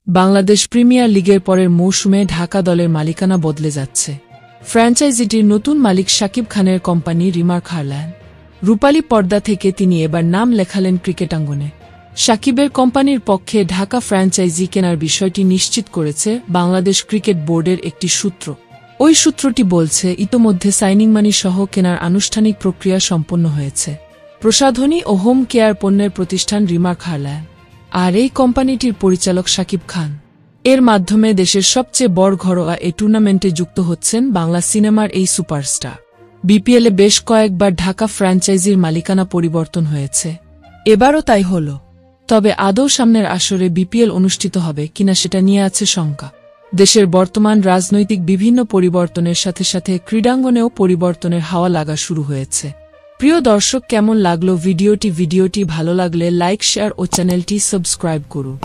Bangladesh premier লিগের পরের মৌসুমে ঢাকা দলের মালিকানা বদলে যাচ্ছে। ফ্র্যাঞ্চাইজিটির নতুন মালিক শাকিব খানের কোম্পানি রিমার্ক হারল্যান্ড। রূপালী পর্দা থেকে তিনি এবার নাম লেখালেন ক্রিকেটাঙ্গনে। শাকিবের কোম্পানির পক্ষে ঢাকা ফ্র্যাঞ্চাইজি কেনার বিষয়টি নিশ্চিত করেছে বাংলাদেশ ক্রিকেট বোর্ডের একটি সূত্র। ওই সূত্রটি বলছে, ইতোমধ্যে সাইনিং মানি সহ কেনার আনুষ্ঠানিক প্রক্রিয়া সম্পন্ন হয়েছে। প্রসাধনী ও হোম কেয়ার পণ্যের প্রতিষ্ঠান রিমার্ক হারল্যান্ড, আর এই কোম্পানিটির পরিচালক শাকিব খান। এর মাধ্যমে দেশের সবচেয়ে বড় ঘরোয়া এই টুর্নামেন্টে যুক্ত হচ্ছেন বাংলা সিনেমার এই সুপারস্টার। বিপিএলে বেশ কয়েকবার ঢাকা ফ্র্যাঞ্চাইজির মালিকানা পরিবর্তন হয়েছে, এবারও তাই হল। তবে আদৌ সামনের আসরে বিপিএল অনুষ্ঠিত হবে কিনা সেটা নিয়ে আছে শঙ্কা। দেশের বর্তমান রাজনৈতিক বিভিন্ন পরিবর্তনের সাথে সাথে ক্রীড়াঙ্গনেও পরিবর্তনের হাওয়া লাগা শুরু হয়েছে। প্রিয় দর্শক, কেমন লাগলো ভিডিওটি? ভিডিওটি ভালো লাগলে লাইক, শেয়ার ও চ্যানেলটি সাবস্ক্রাইব করুন।